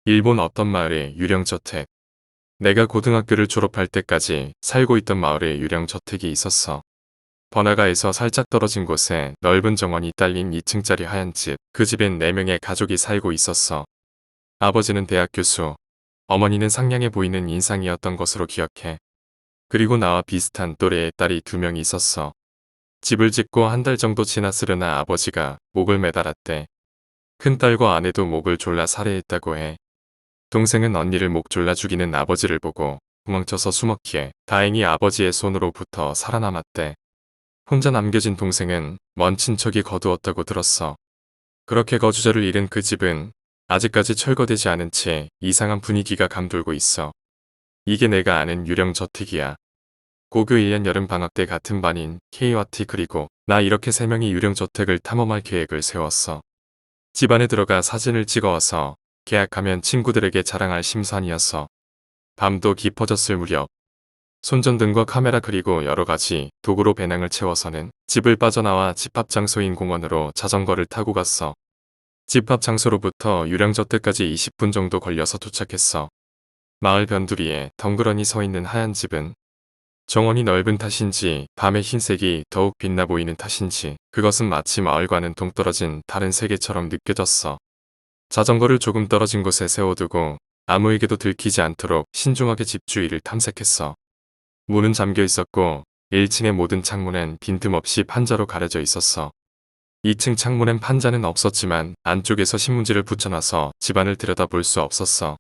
일본 어떤 마을의 유령저택. 내가 고등학교를 졸업할 때까지 살고 있던 마을에 유령저택이 있었어. 번화가에서 살짝 떨어진 곳에 넓은 정원이 딸린 2층짜리 하얀 집. 그 집엔 4명의 가족이 살고 있었어. 아버지는 대학 교수, 어머니는 상냥해 보이는 인상이었던 것으로 기억해. 그리고 나와 비슷한 또래의 딸이 2명이 있었어. 집을 짓고 한 달 정도 지났으려나 아버지가 목을 매달았대. 큰딸과 아내도 목을 졸라 살해했다고 해. 동생은 언니를 목 졸라 죽이는 아버지를 보고 도망쳐서 숨었기에 다행히 아버지의 손으로부터 살아남았대. 혼자 남겨진 동생은 먼 친척이 거두었다고 들었어. 그렇게 거주자를 잃은 그 집은 아직까지 철거되지 않은 채 이상한 분위기가 감돌고 있어. 이게 내가 아는 유령 저택이야. 고교 1년 여름 방학 때 같은 반인 K와 T 그리고 나 이렇게 3명이 유령 저택을 탐험할 계획을 세웠어. 집 안에 들어가 사진을 찍어와서 계약하면 친구들에게 자랑할 심산이었어. 밤도 깊어졌을 무렵 손전등과 카메라 그리고 여러가지 도구로 배낭을 채워서는 집을 빠져나와 집합 장소인 공원으로 자전거를 타고 갔어. 집합 장소로부터 유령저택까지 20분 정도 걸려서 도착했어. 마을 변두리에 덩그러니 서 있는 하얀 집은 정원이 넓은 탓인지 밤의 흰색이 더욱 빛나 보이는 탓인지 그것은 마치 마을과는 동떨어진 다른 세계처럼 느껴졌어. 자전거를 조금 떨어진 곳에 세워두고 아무에게도 들키지 않도록 신중하게 집 주위를 탐색했어. 문은 잠겨 있었고 1층의 모든 창문엔 빈틈없이 판자로 가려져 있었어. 2층 창문엔 판자는 없었지만 안쪽에서 신문지를 붙여놔서 집안을 들여다볼 수 없었어.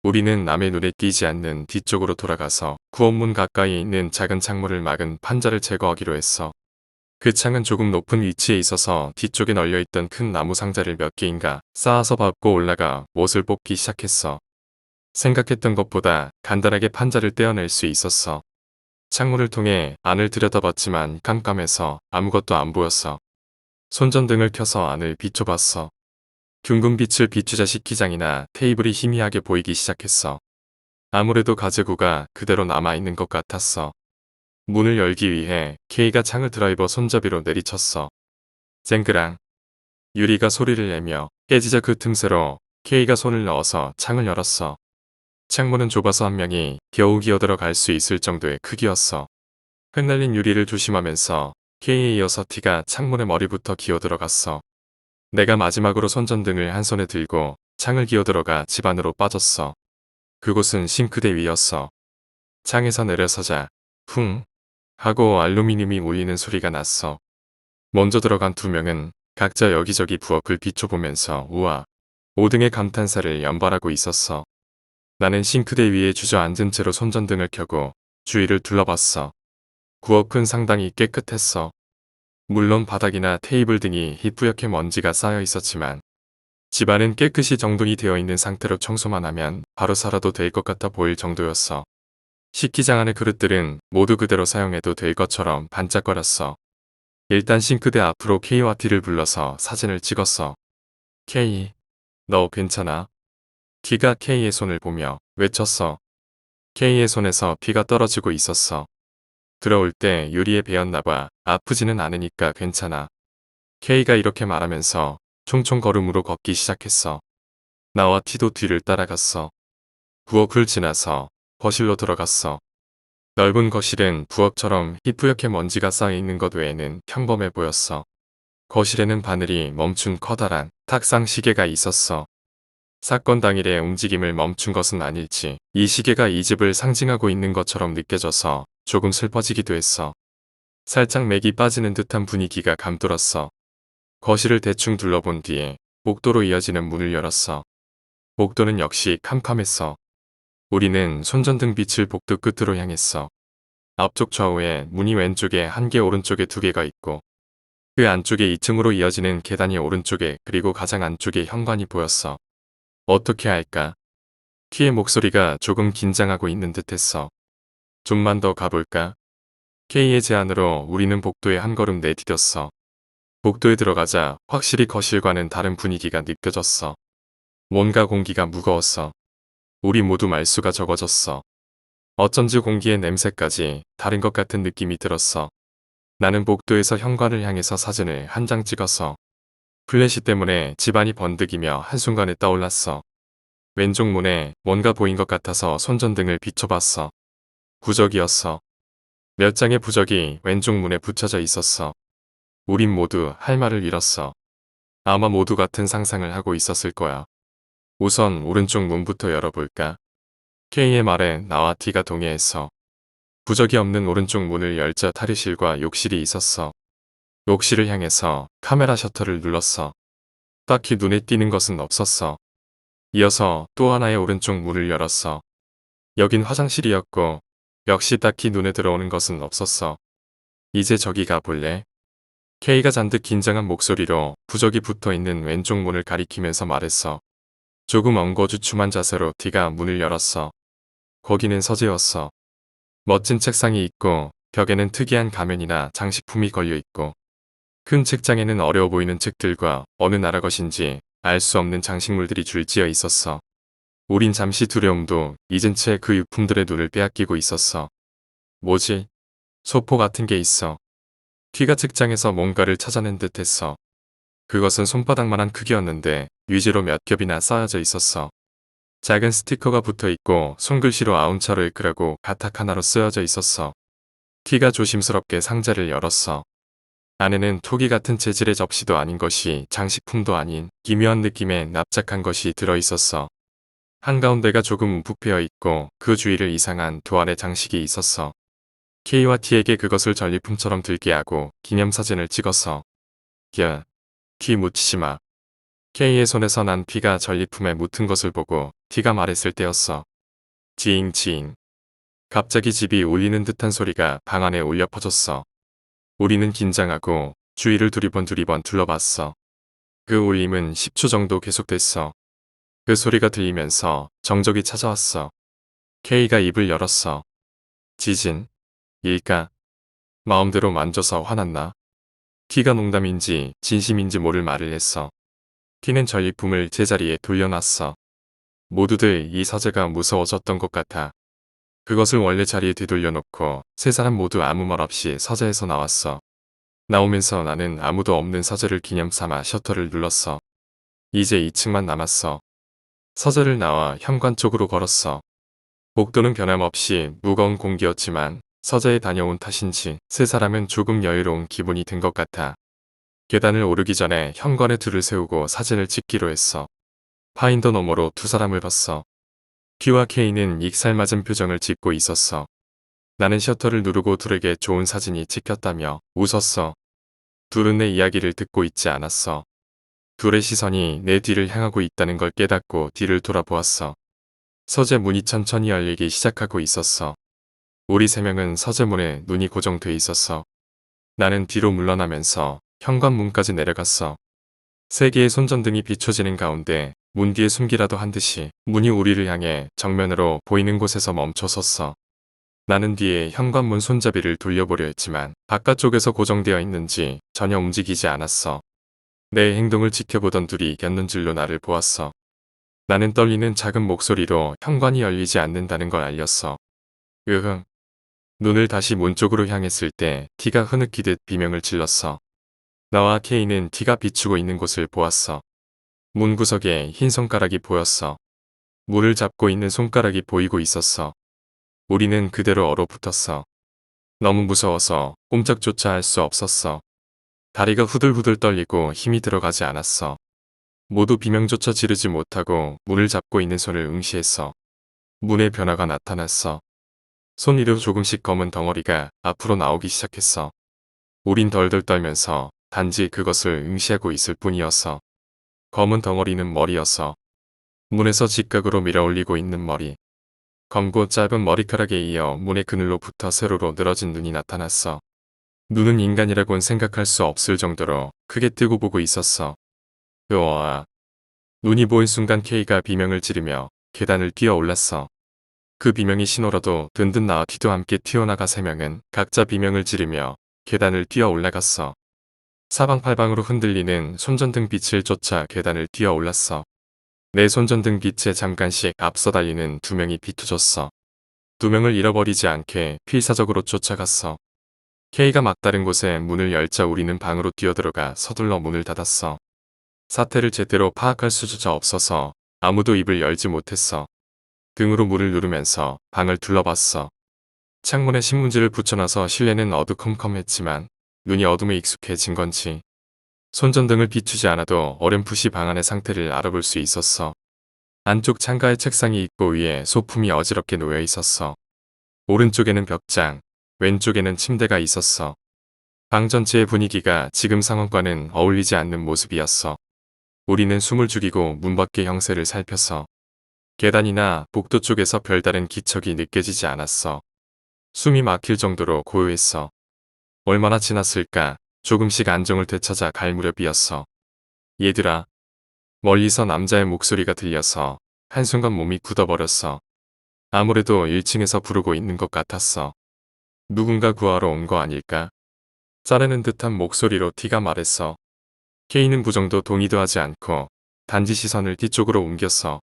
우리는 남의 눈에 띄지 않는 뒤쪽으로 돌아가서 구원문 가까이에 있는 작은 창문을 막은 판자를 제거하기로 했어. 그 창은 조금 높은 위치에 있어서 뒤쪽에 널려있던 큰 나무 상자를 몇 개인가 쌓아서 밟고 올라가 못을 뽑기 시작했어. 생각했던 것보다 간단하게 판자를 떼어낼 수 있었어. 창문을 통해 안을 들여다봤지만 깜깜해서 아무것도 안 보였어. 손전등을 켜서 안을 비춰봤어. 둥근 빛을 비추자 식기장이나 테이블이 희미하게 보이기 시작했어. 아무래도 가재구가 그대로 남아있는 것 같았어. 문을 열기 위해 K가 창을 드라이버 손잡이로 내리쳤어. 쨍그랑. 유리가 소리를 내며 깨지자 그 틈새로 K가 손을 넣어서 창을 열었어. 창문은 좁아서 한 명이 겨우 기어들어갈 수 있을 정도의 크기였어. 흩날린 유리를 조심하면서 K에 이어서 T가 창문의 머리부터 기어들어갔어. 내가 마지막으로 손전등을 한 손에 들고 창을 기어들어가 집 안으로 빠졌어. 그곳은 싱크대 위였어. 창에서 내려서자 쿵 하고 알루미늄이 울리는 소리가 났어. 먼저 들어간 2명은 각자 여기저기 부엌을 비춰보면서 우와, 5등의 감탄사를 연발하고 있었어. 나는 싱크대 위에 주저앉은 채로 손전등을 켜고 주위를 둘러봤어. 부엌은 상당히 깨끗했어. 물론 바닥이나 테이블 등이 희뿌옇게 먼지가 쌓여 있었지만 집안은 깨끗이 정돈이 되어 있는 상태로 청소만 하면 바로 살아도 될 것 같아 보일 정도였어. 식기장 안의 그릇들은 모두 그대로 사용해도 될 것처럼 반짝거렸어. 일단 싱크대 앞으로 K와 T를 불러서 사진을 찍었어. K, 너 괜찮아? T가 K의 손을 보며 외쳤어. K의 손에서 피가 떨어지고 있었어. 들어올 때 유리에 베었나봐. 아프지는 않으니까 괜찮아. K가 이렇게 말하면서 총총 걸음으로 걷기 시작했어. 나와 T도 뒤를 따라갔어. 부엌을 지나서 거실로 들어갔어. 넓은 거실은 부엌처럼 희뿌옇게 먼지가 쌓여 있는 것 외에는 평범해 보였어. 거실에는 바늘이 멈춘 커다란 탁상 시계가 있었어. 사건 당일에 움직임을 멈춘 것은 아닐지 이 시계가 이 집을 상징하고 있는 것처럼 느껴져서 조금 슬퍼지기도 했어. 살짝 맥이 빠지는 듯한 분위기가 감돌았어. 거실을 대충 둘러본 뒤에 복도로 이어지는 문을 열었어. 복도는 역시 캄캄했어. 우리는 손전등 빛을 복도 끝으로 향했어. 앞쪽 좌우에 문이 왼쪽에 1개 오른쪽에 2개가 있고 그 안쪽에 2층으로 이어지는 계단이 오른쪽에 그리고 가장 안쪽에 현관이 보였어. 어떻게 할까? T의 목소리가 조금 긴장하고 있는 듯했어. 좀만 더 가볼까? K의 제안으로 우리는 복도에 한 걸음 내디뎠어. 복도에 들어가자 확실히 거실과는 다른 분위기가 느껴졌어. 뭔가 공기가 무거웠어. 우리 모두 말수가 적어졌어. 어쩐지 공기의 냄새까지 다른 것 같은 느낌이 들었어. 나는 복도에서 현관을 향해서 사진을 한 장 찍었어. 플래시 때문에 집안이 번득이며 한순간에 떠올랐어. 왼쪽 문에 뭔가 보인 것 같아서 손전등을 비춰봤어. 부적이었어. 몇 장의 부적이 왼쪽 문에 붙여져 있었어. 우린 모두 할 말을 잃었어. 아마 모두 같은 상상을 하고 있었을 거야. 우선 오른쪽 문부터 열어볼까? K의 말에 나와 T가 동의했어. 부적이 없는 오른쪽 문을 열자 탈의실과 욕실이 있었어. 욕실을 향해서 카메라 셔터를 눌렀어. 딱히 눈에 띄는 것은 없었어. 이어서 또 하나의 오른쪽 문을 열었어. 여긴 화장실이었고 역시 딱히 눈에 들어오는 것은 없었어. 이제 저기 가볼래? K가 잔뜩 긴장한 목소리로 부적이 붙어있는 왼쪽 문을 가리키면서 말했어. 조금 엉거주춤한 자세로 T가 문을 열었어. 거기는 서재였어. 멋진 책상이 있고 벽에는 특이한 가면이나 장식품이 걸려있고 큰 책장에는 어려워 보이는 책들과 어느 나라 것인지 알 수 없는 장식물들이 줄지어 있었어. 우린 잠시 두려움도 잊은 채 그 유품들의 눈을 빼앗기고 있었어. 뭐지? 소포 같은 게 있어. T가 책장에서 뭔가를 찾아낸 듯 했어. 그것은 손바닥만한 크기였는데 위지로 몇 겹이나 쌓여져 있었어. 작은 스티커가 붙어 있고 손글씨로 아운차로 읽으라고 가탁 하나로 쓰여져 있었어. T가 조심스럽게 상자를 열었어. 안에는 토기 같은 재질의 접시도 아닌 것이 장식품도 아닌 기묘한 느낌의 납작한 것이 들어있었어. 한가운데가 조금 움푹 패여 있고 그 주위를 이상한 도안의 장식이 있었어. K와 T에게 그것을 전리품처럼 들게 하고 기념사진을 찍었어. 야, T 묻히지 마. K의 손에서 난 피가 전리품에 묻은 것을 보고 T가 말했을 때였어. 지잉. 갑자기 집이 울리는 듯한 소리가 방 안에 울려 퍼졌어. 우리는 긴장하고 주위를 두리번 둘러봤어. 그 울림은 10초 정도 계속됐어. 그 소리가 들리면서 정적이 찾아왔어. K가 입을 열었어. 지진? 일까? 마음대로 만져서 화났나? T가 농담인지 진심인지 모를 말을 했어. T는 전리품을 제자리에 돌려놨어. 모두들 이 서재가 무서워졌던 것 같아. 그것을 원래 자리에 되돌려놓고 세 사람 모두 아무 말 없이 서재에서 나왔어. 나오면서 나는 아무도 없는 서재를 기념삼아 셔터를 눌렀어. 이제 2층만 남았어. 서재를 나와 현관 쪽으로 걸었어. 복도는 변함없이 무거운 공기였지만 서재에 다녀온 탓인지 세 사람은 조금 여유로운 기분이 든 것 같아. 계단을 오르기 전에 현관에 줄을 세우고 사진을 찍기로 했어. 파인더 너머로 두 사람을 봤어. T와 K는 익살맞은 표정을 짓고 있었어. 나는 셔터를 누르고 둘에게 좋은 사진이 찍혔다며 웃었어. 둘은 내 이야기를 듣고 있지 않았어. 둘의 시선이 내 뒤를 향하고 있다는 걸 깨닫고 뒤를 돌아보았어. 서재 문이 천천히 열리기 시작하고 있었어. 우리 세 명은 서재 문에 눈이 고정돼 있었어. 나는 뒤로 물러나면서 현관문까지 내려갔어. 세 개의 손전등이 비춰지는 가운데 문 뒤에 숨기라도 한 듯이 문이 우리를 향해 정면으로 보이는 곳에서 멈춰섰어. 나는 뒤에 현관문 손잡이를 돌려보려 했지만 바깥쪽에서 고정되어 있는지 전혀 움직이지 않았어. 내 행동을 지켜보던 둘이 곁눈질로 나를 보았어. 나는 떨리는 작은 목소리로 현관이 열리지 않는다는 걸 알렸어. 으흥. 눈을 다시 문 쪽으로 향했을 때 T가 흐느끼듯 비명을 질렀어. 나와 K는 T가 비추고 있는 곳을 보았어. 문 구석에 흰 손가락이 보였어. 문을 잡고 있는 손가락이 보이고 있었어. 우리는 그대로 얼어붙었어. 너무 무서워서 꼼짝조차 할 수 없었어. 다리가 후들후들 떨리고 힘이 들어가지 않았어. 모두 비명조차 지르지 못하고 문을 잡고 있는 손을 응시했어. 문에 변화가 나타났어. 손 위로 조금씩 검은 덩어리가 앞으로 나오기 시작했어. 우린 덜덜 떨면서 단지 그것을 응시하고 있을 뿐이었어. 검은 덩어리는 머리였어. 문에서 직각으로 밀어올리고 있는 머리. 검고 짧은 머리카락에 이어 문의 그늘로 붙어 세로로 늘어진 눈이 나타났어. 눈은 인간이라고는 생각할 수 없을 정도로 크게 뜨고 보고 있었어. 으아. 눈이 보인 순간 K가 비명을 지르며 계단을 뛰어 올랐어. 그 비명이 신호라도 든든 나와 T도 함께 튀어나가 세 명은 각자 비명을 지르며 계단을 뛰어 올라갔어. 사방팔방으로 흔들리는 손전등 빛을 쫓아 계단을 뛰어 올랐어. 내 손전등 빛에 잠깐씩 앞서 달리는 두 명이 비춰졌어. 두 명을 잃어버리지 않게 필사적으로 쫓아갔어. K가 막다른 곳에 문을 열자 우리는 방으로 뛰어들어가 서둘러 문을 닫았어. 사태를 제대로 파악할 수조차 없어서 아무도 입을 열지 못했어. 등으로 문을 누르면서 방을 둘러봤어. 창문에 신문지를 붙여놔서 실내는 어두컴컴했지만 눈이 어둠에 익숙해진 건지 손전등을 비추지 않아도 어렴풋이 방 안의 상태를 알아볼 수 있었어. 안쪽 창가에 책상이 있고 위에 소품이 어지럽게 놓여 있었어. 오른쪽에는 벽장, 왼쪽에는 침대가 있었어. 방 전체의 분위기가 지금 상황과는 어울리지 않는 모습이었어. 우리는 숨을 죽이고 문 밖의 형세를 살폈어. 계단이나 복도 쪽에서 별다른 기척이 느껴지지 않았어. 숨이 막힐 정도로 고요했어. 얼마나 지났을까? 조금씩 안정을 되찾아 갈 무렵이었어. 얘들아. 멀리서 남자의 목소리가 들려서 한순간 몸이 굳어버렸어. 아무래도 1층에서 부르고 있는 것 같았어. 누군가 구하러 온 거 아닐까? 짜르는 듯한 목소리로 티가 말했어. 케이는 부정도 동의도 하지 않고 단지 시선을 뒤쪽으로 옮겼어.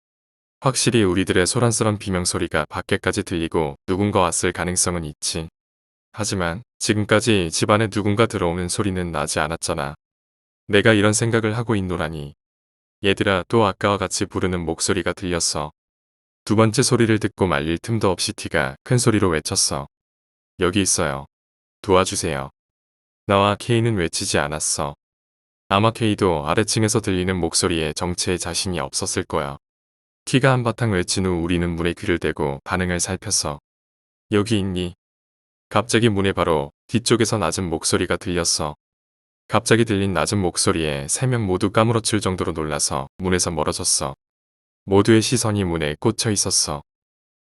확실히 우리들의 소란스런 비명소리가 밖에까지 들리고 누군가 왔을 가능성은 있지. 하지만 지금까지 집안에 누군가 들어오는 소리는 나지 않았잖아. 내가 이런 생각을 하고 있노라니. 얘들아, 또 아까와 같이 부르는 목소리가 들렸어. 두 번째 소리를 듣고 말릴 틈도 없이 티가 큰 소리로 외쳤어. 여기 있어요. 도와주세요. 나와 케이는 외치지 않았어. 아마 케이도 아래층에서 들리는 목소리에 정체에 자신이 없었을 거야. 티가 한바탕 외친 후 우리는 문에 귀를 대고 반응을 살폈어. 여기 있니? 갑자기 문에 바로 뒤쪽에서 낮은 목소리가 들렸어. 갑자기 들린 낮은 목소리에 3명 모두 까무러칠 정도로 놀라서 문에서 멀어졌어. 모두의 시선이 문에 꽂혀 있었어.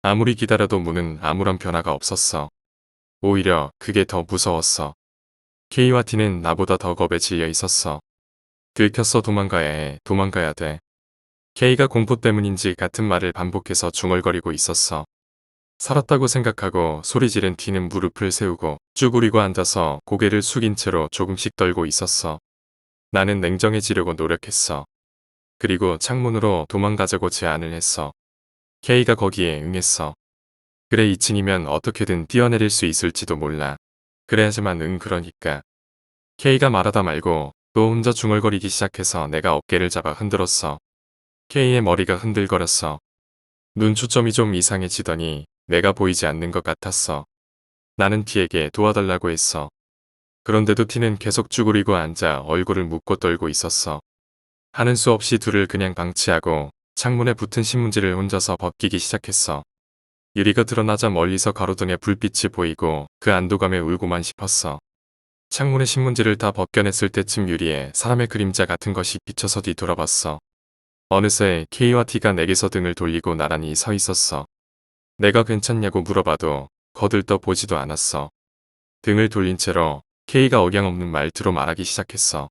아무리 기다려도 문은 아무런 변화가 없었어. 오히려 그게 더 무서웠어. 케이와 티는 나보다 더 겁에 질려 있었어. 들켰어. 도망가야 해. 도망가야 돼. 케이가 공포 때문인지 같은 말을 반복해서 중얼거리고 있었어. 살았다고 생각하고 소리 지른 티는 무릎을 세우고 쭈그리고 앉아서 고개를 숙인 채로 조금씩 떨고 있었어. 나는 냉정해지려고 노력했어. 그리고 창문으로 도망가자고 제안을 했어. 케이가 거기에 응했어. 그래, 2층이면 어떻게든 뛰어내릴 수 있을지도 몰라. 그래야지만 그러니까. 케이가 말하다 말고 또 혼자 중얼거리기 시작해서 내가 어깨를 잡아 흔들었어. 케이의 머리가 흔들거렸어. 눈 초점이 좀 이상해지더니 내가 보이지 않는 것 같았어. 나는 티에게 도와달라고 했어. 그런데도 티는 계속 쭈그리고 앉아 얼굴을 묶고 떨고 있었어. 하는 수 없이 둘을 그냥 방치하고 창문에 붙은 신문지를 혼자서 벗기기 시작했어. 유리가 드러나자 멀리서 가로등에 불빛이 보이고 그 안도감에 울고만 싶었어. 창문에 신문지를 다 벗겨냈을 때쯤 유리에 사람의 그림자 같은 것이 비쳐서 뒤돌아봤어. 어느새 K와 T가 내게서 등을 돌리고 나란히 서 있었어. 내가 괜찮냐고 물어봐도 거들떠 보지도 않았어. 등을 돌린 채로 K가 억양없는 말투로 말하기 시작했어.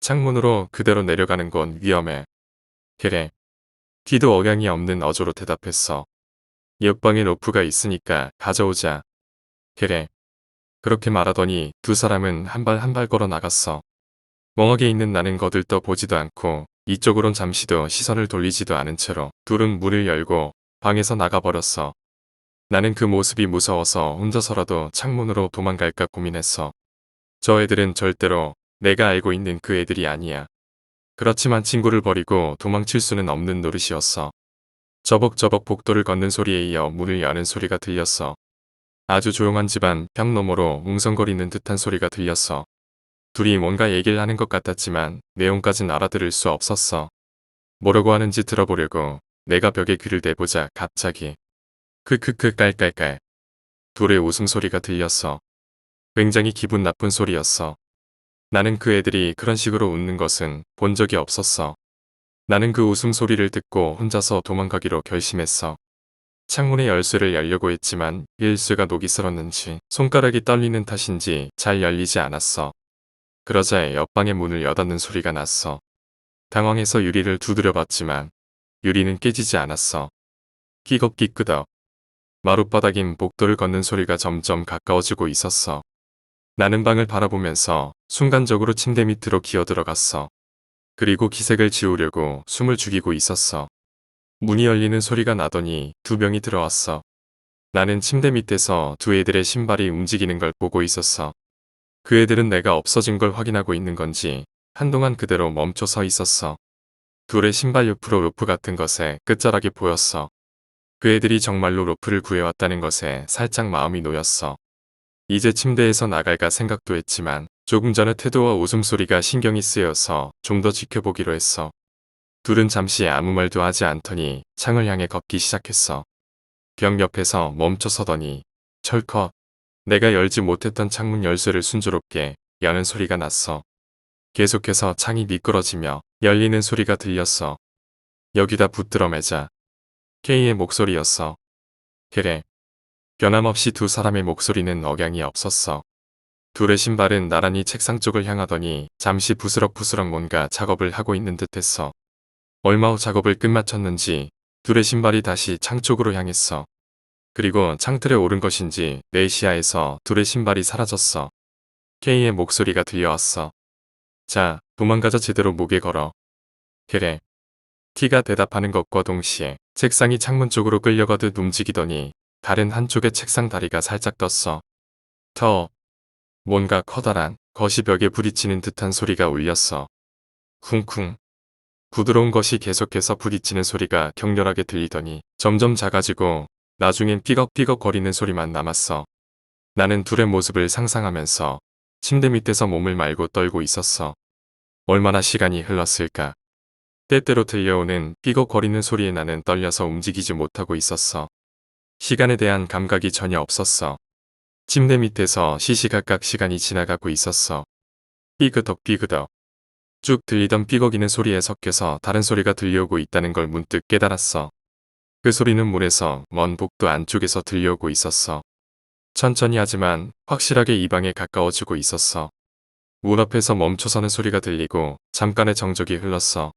창문으로 그대로 내려가는 건 위험해. 그래. T도 억양이 없는 어조로 대답했어. 옆방에 로프가 있으니까 가져오자. 그래. 그렇게 말하더니 두 사람은 한 발 한 발 걸어 나갔어. 멍하게 있는 나는 거들떠 보지도 않고 이쪽으론 잠시도 시선을 돌리지도 않은 채로 둘은 문을 열고 방에서 나가버렸어. 나는 그 모습이 무서워서 혼자서라도 창문으로 도망갈까 고민했어. 저 애들은 절대로 내가 알고 있는 그 애들이 아니야. 그렇지만 친구를 버리고 도망칠 수는 없는 노릇이었어. 저벅저벅 복도를 걷는 소리에 이어 문을 여는 소리가 들렸어. 아주 조용한 집안 벽 너머로 웅성거리는 듯한 소리가 들렸어. 둘이 뭔가 얘기를 하는 것 같았지만 내용까진 알아들을 수 없었어. 뭐라고 하는지 들어보려고 내가 벽에 귀를 대보자 갑자기 크크크 깔깔깔 둘의 웃음소리가 들렸어. 굉장히 기분 나쁜 소리였어. 나는 그 애들이 그런 식으로 웃는 것은 본 적이 없었어. 나는 그 웃음소리를 듣고 혼자서 도망가기로 결심했어. 창문의 열쇠를 열려고 했지만 열쇠가 녹이 슬었는지 손가락이 떨리는 탓인지 잘 열리지 않았어. 그러자 옆방의 문을 여닫는 소리가 났어. 당황해서 유리를 두드려봤지만 유리는 깨지지 않았어. 끼걱끼끄덕. 마룻바닥인 복도를 걷는 소리가 점점 가까워지고 있었어. 나는 방을 바라보면서 순간적으로 침대 밑으로 기어들어갔어. 그리고 기색을 지우려고 숨을 죽이고 있었어. 문이 열리는 소리가 나더니 두 명이 들어왔어. 나는 침대 밑에서 두 애들의 신발이 움직이는 걸 보고 있었어. 그 애들은 내가 없어진 걸 확인하고 있는 건지 한동안 그대로 멈춰 서 있었어. 둘의 신발 옆으로 로프 같은 것에 끝자락이 보였어. 그 애들이 정말로 로프를 구해왔다는 것에 살짝 마음이 놓였어. 이제 침대에서 나갈까 생각도 했지만 조금 전의 태도와 웃음소리가 신경이 쓰여서 좀 더 지켜보기로 했어. 둘은 잠시 아무 말도 하지 않더니 창을 향해 걷기 시작했어. 벽 옆에서 멈춰 서더니 철컥 내가 열지 못했던 창문 열쇠를 순조롭게 여는 소리가 났어. 계속해서 창이 미끄러지며 열리는 소리가 들렸어. 여기다 붙들어 매자. K의 목소리였어. 그래. 변함없이 두 사람의 목소리는 억양이 없었어. 둘의 신발은 나란히 책상 쪽을 향하더니 잠시 부스럭부스럭 뭔가 작업을 하고 있는 듯했어. 얼마 후 작업을 끝마쳤는지 둘의 신발이 다시 창 쪽으로 향했어. 그리고 창틀에 오른 것인지 내 시야에서 둘의 신발이 사라졌어. K의 목소리가 들려왔어. 자, 도망가자 제대로 목에 걸어. 그래. T가 대답하는 것과 동시에 책상이 창문 쪽으로 끌려가듯 움직이더니 다른 한쪽의 책상 다리가 살짝 떴어. 더. 뭔가 커다란 것이 벽에 부딪히는 듯한 소리가 울렸어. 쿵쿵. 부드러운 것이 계속해서 부딪히는 소리가 격렬하게 들리더니 점점 작아지고 나중엔 삐걱삐걱 거리는 소리만 남았어. 나는 둘의 모습을 상상하면서 침대 밑에서 몸을 말고 떨고 있었어. 얼마나 시간이 흘렀을까. 때때로 들려오는 삐걱거리는 소리에 나는 떨려서 움직이지 못하고 있었어. 시간에 대한 감각이 전혀 없었어. 침대 밑에서 시시각각 시간이 지나가고 있었어. 삐그덕 삐그덕. 쭉 들리던 삐걱이는 소리에 섞여서 다른 소리가 들려오고 있다는 걸 문득 깨달았어. 그 소리는 문에서 먼 복도 안쪽에서 들려오고 있었어. 천천히 하지만 확실하게 이 방에 가까워지고 있었어. 문 앞에서 멈춰서는 소리가 들리고 잠깐의 정적이 흘렀어.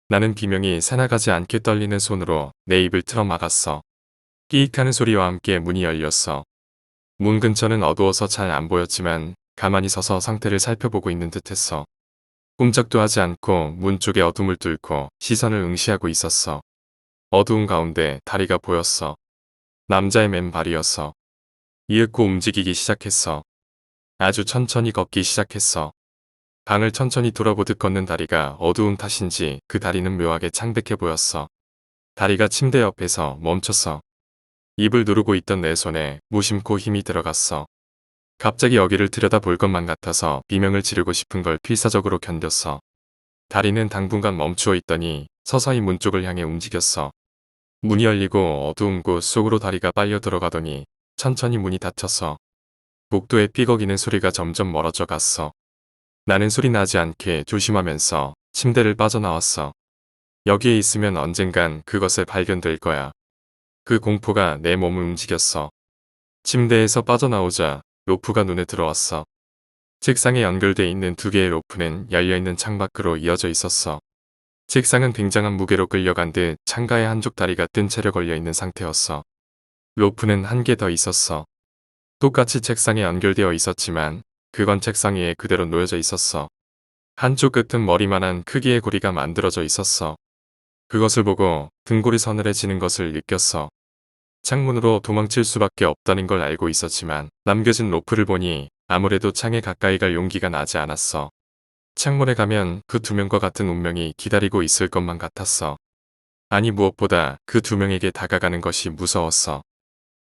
나는 비명이 새나가지 않게 떨리는 손으로 내 입을 틀어 막았어. 끼익하는 소리와 함께 문이 열렸어. 문 근처는 어두워서 잘 안 보였지만 가만히 서서 상태를 살펴보고 있는 듯했어. 꼼짝도 하지 않고 문 쪽의 어둠을 뚫고 시선을 응시하고 있었어. 어두운 가운데 다리가 보였어. 남자의 맨발이었어. 이윽고 움직이기 시작했어. 아주 천천히 걷기 시작했어. 방을 천천히 돌아보듯 걷는 다리가 어두운 탓인지 그 다리는 묘하게 창백해 보였어. 다리가 침대 옆에서 멈췄어. 입을 누르고 있던 내 손에 무심코 힘이 들어갔어. 갑자기 여기를 들여다볼 것만 같아서 비명을 지르고 싶은 걸 필사적으로 견뎠어. 다리는 당분간 멈추어 있더니 서서히 문 쪽을 향해 움직였어. 문이 열리고 어두운 곳 속으로 다리가 빨려 들어가더니 천천히 문이 닫혔어. 복도에 삐걱이는 소리가 점점 멀어져 갔어. 나는 소리 나지 않게 조심하면서 침대를 빠져나왔어. 여기에 있으면 언젠간 그것을 발견될 거야. 그 공포가 내 몸을 움직였어. 침대에서 빠져나오자 로프가 눈에 들어왔어. 책상에 연결돼 있는 두 개의 로프는 열려있는 창밖으로 이어져 있었어. 책상은 굉장한 무게로 끌려간 듯 창가에 한쪽 다리가 뜬 채로 걸려있는 상태였어. 로프는 한 개 더 있었어. 똑같이 책상에 연결되어 있었지만 그건 책상 위에 그대로 놓여져 있었어. 한쪽 끝은 머리만한 크기의 고리가 만들어져 있었어. 그것을 보고 등골이 서늘해지는 것을 느꼈어. 창문으로 도망칠 수밖에 없다는 걸 알고 있었지만 남겨진 로프를 보니 아무래도 창에 가까이 갈 용기가 나지 않았어. 창문에 가면 그 두 명과 같은 운명이 기다리고 있을 것만 같았어. 아니 무엇보다 그 두 명에게 다가가는 것이 무서웠어.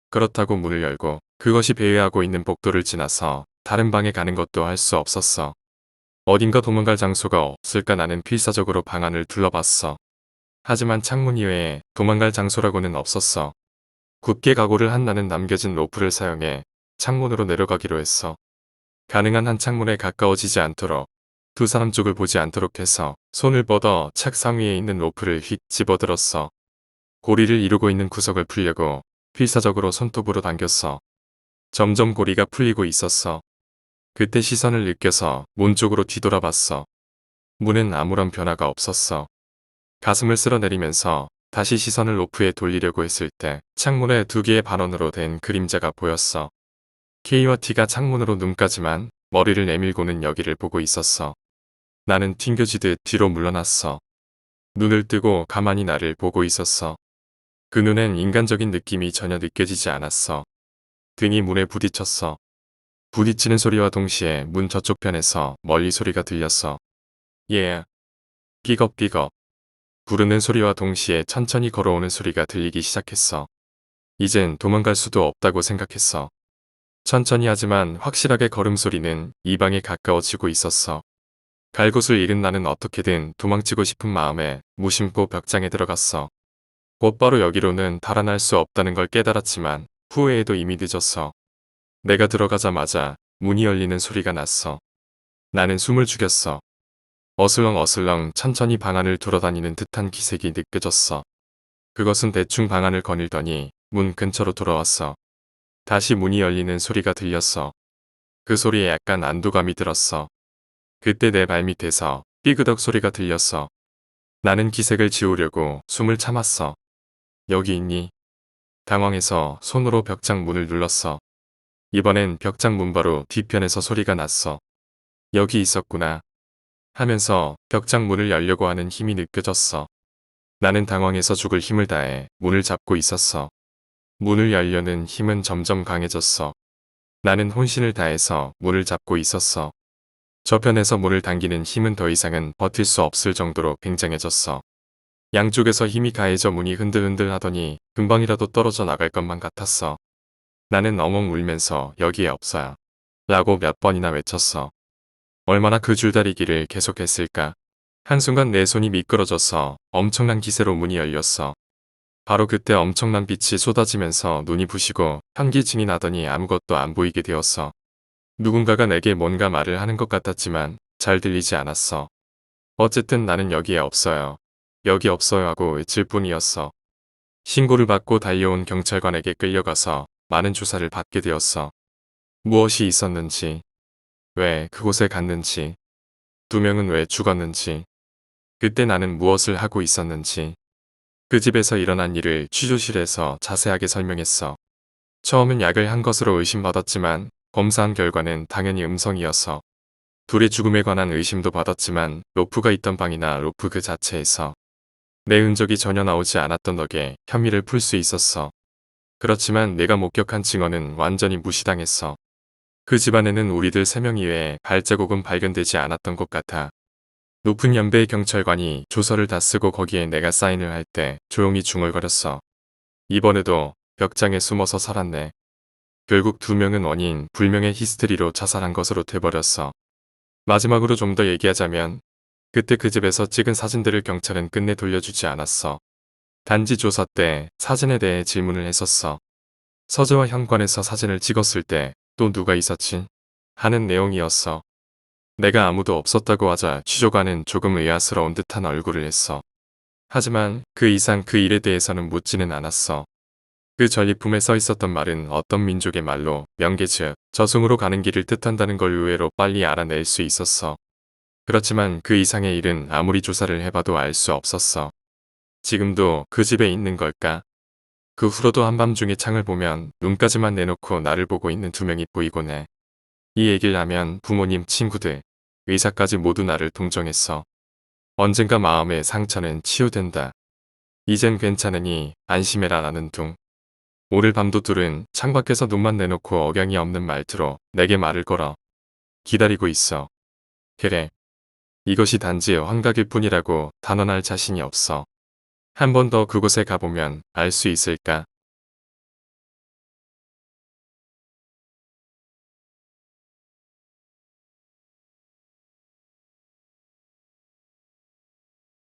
그렇다고 문을 열고 그것이 배회하고 있는 복도를 지나서 다른 방에 가는 것도 할 수 없었어. 어딘가 도망갈 장소가 없을까 나는 필사적으로 방안을 둘러봤어. 하지만 창문 이외에 도망갈 장소라고는 없었어. 굳게 각오를 한 나는 남겨진 로프를 사용해 창문으로 내려가기로 했어. 가능한 한 창문에 가까워지지 않도록 두 사람 쪽을 보지 않도록 해서 손을 뻗어 책상 위에 있는 로프를 휙 집어들었어. 고리를 이루고 있는 구석을 풀려고 필사적으로 손톱으로 당겼어. 점점 고리가 풀리고 있었어. 그때 시선을 느껴서 문 쪽으로 뒤돌아봤어. 문엔 아무런 변화가 없었어. 가슴을 쓸어내리면서 다시 시선을 로프에 돌리려고 했을 때 창문에 두 개의 반원으로 된 그림자가 보였어. K와 T가 창문으로 눈까지만 머리를 내밀고는 여기를 보고 있었어. 나는 튕겨지듯 뒤로 물러났어. 눈을 뜨고 가만히 나를 보고 있었어. 그 눈엔 인간적인 느낌이 전혀 느껴지지 않았어. 등이 문에 부딪혔어. 부딪히는 소리와 동시에 문 저쪽 편에서 멀리 소리가 들렸어. 예. 삐걱삐걱. 부르는 소리와 동시에 천천히 걸어오는 소리가 들리기 시작했어. 이젠 도망갈 수도 없다고 생각했어. 천천히 하지만 확실하게 걸음소리는 이 방에 가까워지고 있었어. 갈 곳을 잃은 나는 어떻게든 도망치고 싶은 마음에 무심코 벽장에 들어갔어. 곧바로 여기로는 달아날 수 없다는 걸 깨달았지만 후회에도 이미 늦었어. 내가 들어가자마자 문이 열리는 소리가 났어. 나는 숨을 죽였어. 어슬렁어슬렁 천천히 방 안을 돌아다니는 듯한 기색이 느껴졌어. 그것은 대충 방 안을 거닐더니 문 근처로 돌아왔어. 다시 문이 열리는 소리가 들렸어. 그 소리에 약간 안도감이 들었어. 그때 내 발밑에서 삐그덕 소리가 들렸어. 나는 기색을 지우려고 숨을 참았어. 여기 있니? 당황해서 손으로 벽장 문을 눌렀어. 이번엔 벽장 문 바로 뒤편에서 소리가 났어. 여기 있었구나. 하면서 벽장 문을 열려고 하는 힘이 느껴졌어. 나는 당황해서 죽을 힘을 다해 문을 잡고 있었어. 문을 열려는 힘은 점점 강해졌어. 나는 혼신을 다해서 문을 잡고 있었어. 저편에서 문을 당기는 힘은 더 이상은 버틸 수 없을 정도로 굉장해졌어. 양쪽에서 힘이 가해져 문이 흔들흔들 하더니 금방이라도 떨어져 나갈 것만 같았어. 나는 엉엉 울면서 여기에 없어요. 라고 몇 번이나 외쳤어. 얼마나 그 줄다리기를 계속했을까. 한순간 내 손이 미끄러져서 엄청난 기세로 문이 열렸어. 바로 그때 엄청난 빛이 쏟아지면서 눈이 부시고 현기증이 나더니 아무것도 안 보이게 되었어. 누군가가 내게 뭔가 말을 하는 것 같았지만 잘 들리지 않았어. 어쨌든 나는 여기에 없어요. 여기 없어요 하고 외칠 뿐이었어. 신고를 받고 달려온 경찰관에게 끌려가서 많은 조사를 받게 되었어. 무엇이 있었는지, 왜 그곳에 갔는지, 두 명은 왜 죽었는지, 그때 나는 무엇을 하고 있었는지, 그 집에서 일어난 일을 취조실에서 자세하게 설명했어. 처음엔 약을 한 것으로 의심받았지만 검사한 결과는 당연히 음성이어서 둘의 죽음에 관한 의심도 받았지만 로프가 있던 방이나 로프 그 자체에서 내 흔적이 전혀 나오지 않았던 덕에 혐의를 풀 수 있었어. 그렇지만 내가 목격한 증언은 완전히 무시당했어. 그 집안에는 우리들 3명 이외에 발자국은 발견되지 않았던 것 같아. 높은 연배의 경찰관이 조서를 다 쓰고 거기에 내가 사인을 할 때 조용히 중얼거렸어. 이번에도 벽장에 숨어서 살았네. 결국 2명은 원인 불명의 히스테리로 자살한 것으로 돼버렸어. 마지막으로 좀 더 얘기하자면 그때 그 집에서 찍은 사진들을 경찰은 끝내 돌려주지 않았어. 단지 조사 때 사진에 대해 질문을 했었어. 서재와 현관에서 사진을 찍었을 때 또 누가 있었지? 하는 내용이었어. 내가 아무도 없었다고 하자 취조관은 조금 의아스러운 듯한 얼굴을 했어. 하지만 그 이상 그 일에 대해서는 묻지는 않았어. 그 전리품에 써 있었던 말은 어떤 민족의 말로 명계 즉 저승으로 가는 길을 뜻한다는 걸 의외로 빨리 알아낼 수 있었어. 그렇지만 그 이상의 일은 아무리 조사를 해봐도 알 수 없었어. 지금도 그 집에 있는 걸까? 그 후로도 한밤중에 창을 보면 눈까지만 내놓고 나를 보고 있는 2명이 보이곤 해. 이 얘기를 하면 부모님, 친구들, 의사까지 모두 나를 동정했어. 언젠가 마음의 상처는 치유된다. 이젠 괜찮으니 안심해라 라는 둥. 오늘 밤도 둘은 창밖에서 눈만 내놓고 억양이 없는 말투로 내게 말을 걸어. 기다리고 있어. 그래. 이것이 단지 환각일 뿐이라고 단언할 자신이 없어. 한 번 더 그곳에 가보면 알 수 있을까?